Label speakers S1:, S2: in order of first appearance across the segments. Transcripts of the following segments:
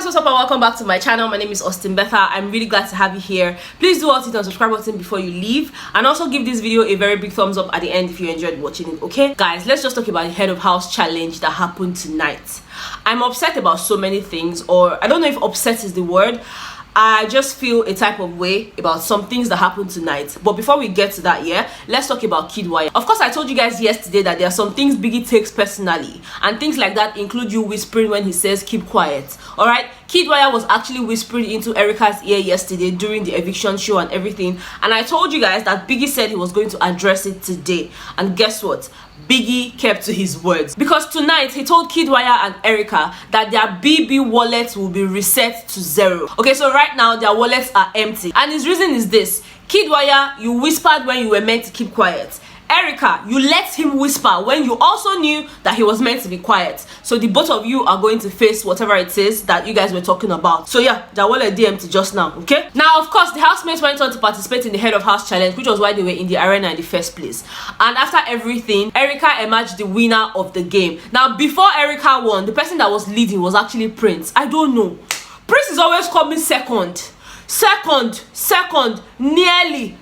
S1: Guys, what's up and welcome back to my channel. My name is Betha. I'm really glad to have you here. Please do also hit the subscribe button before you leave, and also give this video a very big thumbs up at the end if you enjoyed watching it. Okay guys, let's just talk about the head of house challenge that happened tonight. I'm upset about so many things, or I don't know if upset is the word. I just feel a type of way about some things that happened tonight. But before we get to that, let's talk about Kiddwaya. Of course, I told you guys yesterday that there are some things Biggie takes personally, and things like that include you whispering when he says keep quiet. All right, Kiddwaya was actually whispering into Erica's ear yesterday during the eviction show and everything, and I told you guys that Biggie said he was going to address it today, and guess what? Biggie kept to his words, because tonight he told Kiddwaya and Erica that their BB wallets will be reset to 0. Okay, so right now their wallets are empty, and his reason is this: Kiddwaya, you whispered when you were meant to keep quiet. Erica, you let him whisper when you also knew that he was meant to be quiet. So the both of you are going to face whatever it is that you guys were talking about. So yeah, their wallet empty just now. Okay, now of course the housemates went on to participate in the head of house challenge, which was why they were in the arena in the first place. And after everything, Erica emerged the winner of the game. Now before Erica won, the person that was leading was actually Prince. I don't know, Prince is always coming second, nearly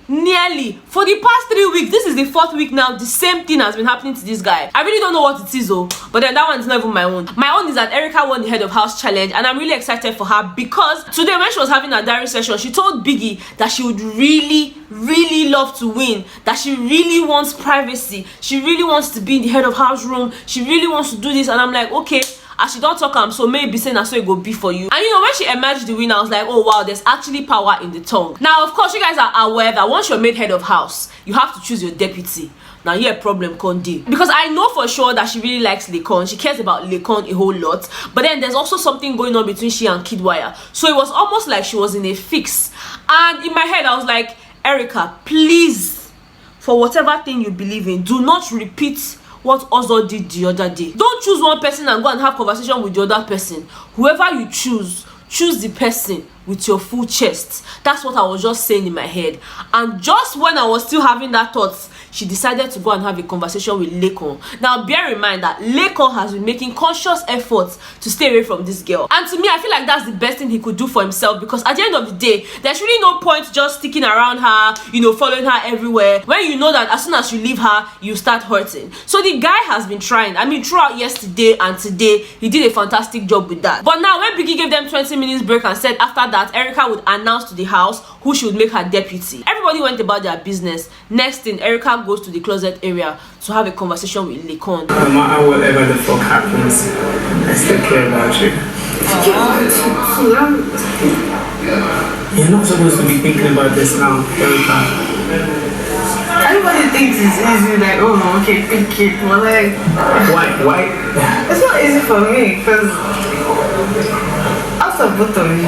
S1: for the past 3 weeks. This is the 4th week now. The same thing has been happening to this guy. I really don't know what it is though, but then that one is not even my own. My own is that Erica won the head of house challenge, and I'm really excited for her, because today when she was having a diary session, she told Biggie that she would really love to win, that she really wants privacy, she really wants to be in the head of house room, she really wants to do this. And I'm like, okay, as she don't talk, so maybe saying that so it go be for you. And you know, when she emerged the winner, I was like, oh wow, there's actually power in the tongue. Now of course you guys are aware that once you're made head of house, you have to choose your deputy. Now here problem Kondi, because I know for sure that she really likes LayCon, she cares about LayCon a whole lot, but then there's also something going on between she and Kiddwaya. So it was almost like she was in a fix, and in my head I was like, Erica, please, for whatever thing you believe in, do not repeat what Ozo did the other day. Don't choose one person and go and have conversation with the other person. Whoever you choose the person with your full chest. That's what I was just saying in my head. And just when I was still having that thought, she decided to go and have a conversation with LayCon. Now bear in mind that LayCon has been making conscious efforts to stay away from this girl, and to me I feel like that's the best thing he could do for himself, because at the end of the day there's really no point just sticking around her, you know, following her everywhere, when you know that as soon as you leave her you start hurting. So the guy has been trying. I mean, throughout yesterday and today he did a fantastic job with that. But now when Biggie gave them 20 minutes break and said after that Erica would announce to the house who she would make her deputy, everybody went about their business. Next thing, Erica goes to the closet area to have a conversation with LayCon.
S2: No matter whatever the fuck happens, I still care about you. You're not supposed to be thinking about this now, Erica.
S3: Everybody thinks it's easy, like, oh, okay, pick it, but like...
S2: Why?
S3: It's not easy for me, because out of both of you,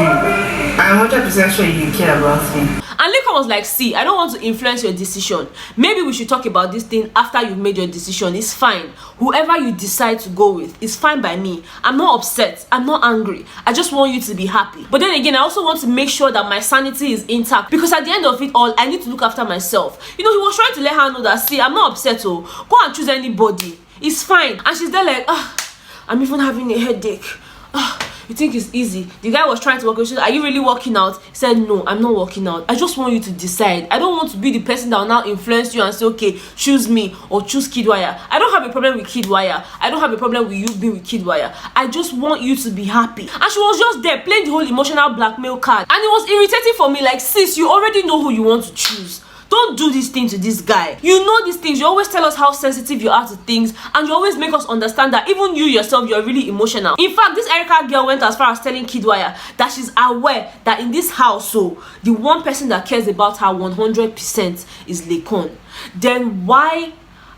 S3: I'm 100% sure you care about me.
S1: And LayCon was like, see, I don't want to influence your decision. Maybe we should talk about this thing after you've made your decision. It's fine. Whoever you decide to go with is fine by me. I'm not upset. I'm not angry. I just want you to be happy. But then again, I also want to make sure that my sanity is intact, because at the end of it all, I need to look after myself. You know, he was trying to let her know that, see, I'm not upset. Oh, go and choose anybody. It's fine. And she's there like, I'm even having a headache. You think it's easy? The guy was trying to work with you. Are you really working out? He said, no, I'm not working out. I just want you to decide. I don't want to be the person that will now influence you and say, okay, choose me or choose Kiddwaya. I don't have a problem with Kiddwaya. I don't have a problem with you being with Kiddwaya. I just want you to be happy. And she was just there playing the whole emotional blackmail card. And it was irritating for me. Like, sis, you already know who you want to choose. Don't do this thing to this guy. You know these things. You always tell us how sensitive you are to things, and you always make us understand that even you yourself, you're really emotional. In fact, this Erica girl went as far as telling Kiddwaya that she's aware that in this house, so the one person that cares about her 100% is LayCon. Then why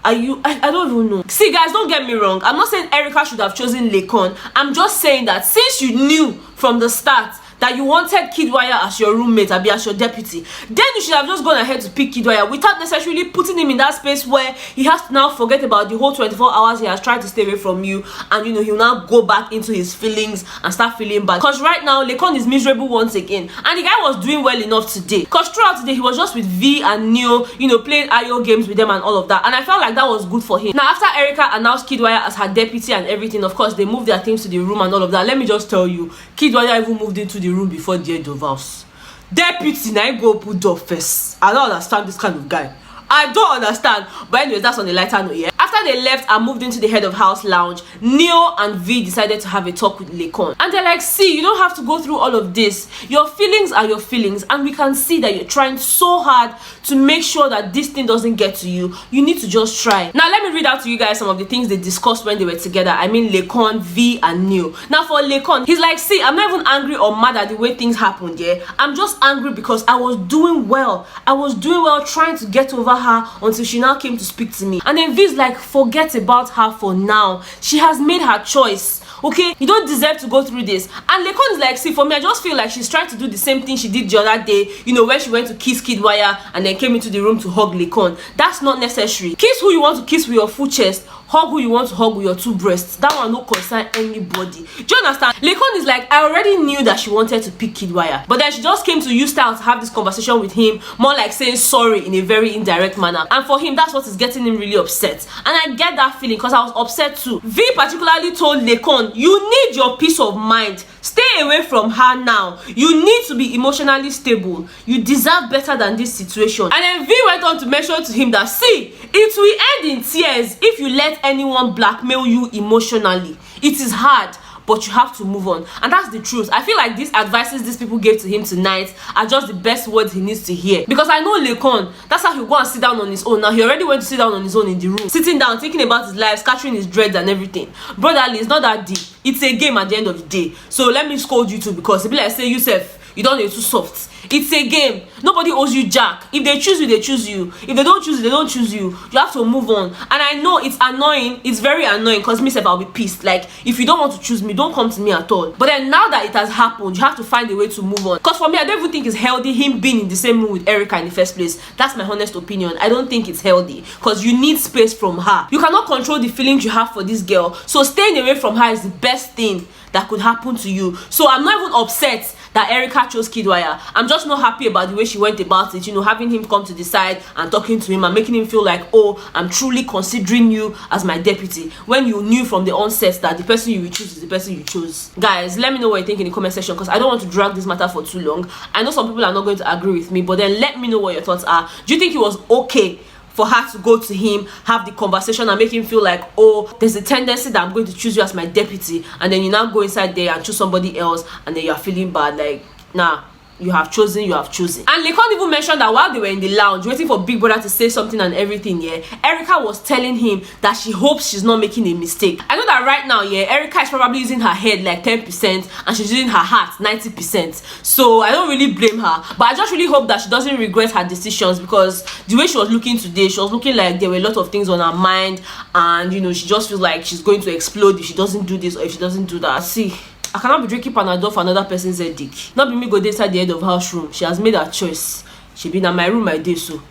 S1: are you... I don't even know. See guys, don't get me wrong. I'm not saying Erica should have chosen LayCon. I'm just saying that since you knew from the start that you wanted Kiddwaya as your roommate, or be as your deputy, then you should have just gone ahead to pick Kiddwaya without necessarily putting him in that space where he has to now forget about the whole 24 hours he has tried to stay away from you, and he'll now go back into his feelings and start feeling bad. Because right now LayCon is miserable once again, and the guy was doing well enough today, because throughout today he was just with V and Neo, playing IO games with them and all of that, and I felt like that was good for him. Now after Erica announced Kiddwaya as her deputy and everything, of course they moved their things to the room and all of that. Let me just tell you, Kiddwaya even moved into the room before the end of house. Deputy, now go put door first. I don't understand this kind of guy. I don't understand. But anyways, that's on the lighter note, yeah. After they left and moved into the head of house lounge, Neo and V decided to have a talk with LayCon. And they're like, see, you don't have to go through all of this. Your feelings are your feelings, and we can see that you're trying so hard to make sure that this thing doesn't get to you. You need to just try. Now let me read out to you guys some of the things they discussed when they were together. I mean LayCon, V and Neo. Now for LayCon, he's like, see, I'm not even angry or mad at the way things happened, yeah. I'm just angry because I was doing well. I was doing well trying to get over her until she now came to speak to me. And then V's like, forget about her for now. She has made her choice. Okay, you don't deserve to go through this. And LayCon is like, see, for me, I just feel like she's trying to do the same thing she did the other day, when she went to kiss Kiddwaya and then came into the room to hug LayCon. That's not necessary. Kiss who you want to kiss with your full chest, hug who you want to hug with your two breasts. That one no concern anybody. Do you understand? LayCon is like, I already knew that she wanted to pick Kiddwaya, but then she just came to use style to have this conversation with him, more like saying sorry in a very indirect manner. And for him, that's what is getting him really upset. And I get that feeling because I was upset too. V particularly told LayCon, you need your peace of mind. Stay away from her now. You need to be emotionally stable. You deserve better than this situation. And then V went on to mention to him that, see, it will end in tears if you let anyone blackmail you emotionally. It is hard, but you have to move on. And that's the truth. I feel like these advices these people gave to him tonight are just the best words he needs to hear. Because I know LayCon, that's how he'll go and sit down on his own. Now he already went to sit down on his own in the room, sitting down, thinking about his life, scattering his dreads and everything. Brotherly, it's not that deep. It's a game at the end of the day. So let me scold you too, because it be like, say, Yusuf, you don't need too soft. It's a game. Nobody owes you jack. If they choose you, they choose you. If they don't choose you, they don't choose you. You have to move on. And I know it's annoying. It's very annoying, because myself, I'll be pissed. Like, if you don't want to choose me, don't come to me at all. But then now that it has happened, you have to find a way to move on. Because for me, I don't even think it's healthy him being in the same room with Erica in the first place. That's my honest opinion. I don't think it's healthy, because you need space from her. You cannot control the feelings you have for this girl. So staying away from her is the best thing that could happen to you. So I'm not even upset that Erica chose Kiddwaya. I'm just not happy about the way she went about it, having him come to the side and talking to him and making him feel like, oh, I'm truly considering you as my deputy, when you knew from the onset that the person you will choose is the person you chose. Guys, let me know what you think in the comment section, because I don't want to drag this matter for too long. I know some people are not going to agree with me, but then let me know what your thoughts are. Do you think it was okay for her to go to him, have the conversation and make him feel like, oh, there's a tendency that I'm going to choose you as my deputy, and then you now go inside there and choose somebody else, and then you're feeling bad? Like, nah, you have chosen, you have chosen. And LayCon even mentioned that while they were in the lounge waiting for Big Brother to say something and everything, yeah, Erica was telling him that she hopes she's not making a mistake. I know that right now, yeah, Erica is probably using her head like 10% and she's using her heart 90%. So I don't really blame her, but I just really hope that she doesn't regret her decisions, because the way she was looking today, she was looking like there were a lot of things on her mind, and she just feels like she's going to explode if she doesn't do this or if she doesn't do that. See, I cannot be drinking Panadol for another person's headache. Not be me go inside the head of house room. She has made her choice. She been in my room my day, so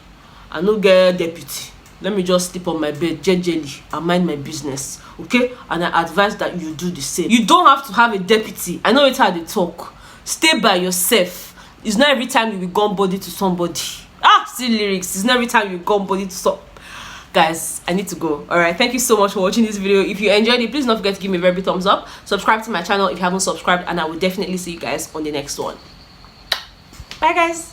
S1: I no get deputy. Let me just sleep on my bed gingerly and mind my business, okay? And I advise that you do the same. You don't have to have a deputy. I know it's how they talk. Stay by yourself. It's not every time you will gum body to somebody. See lyrics. It's not every time you gum body to somebody. Guys, I need to go. Alright, thank you so much for watching this video. If you enjoyed it, please don't forget to give me a very big thumbs up. Subscribe to my channel if you haven't subscribed, and I will definitely see you guys on the next one. Bye guys.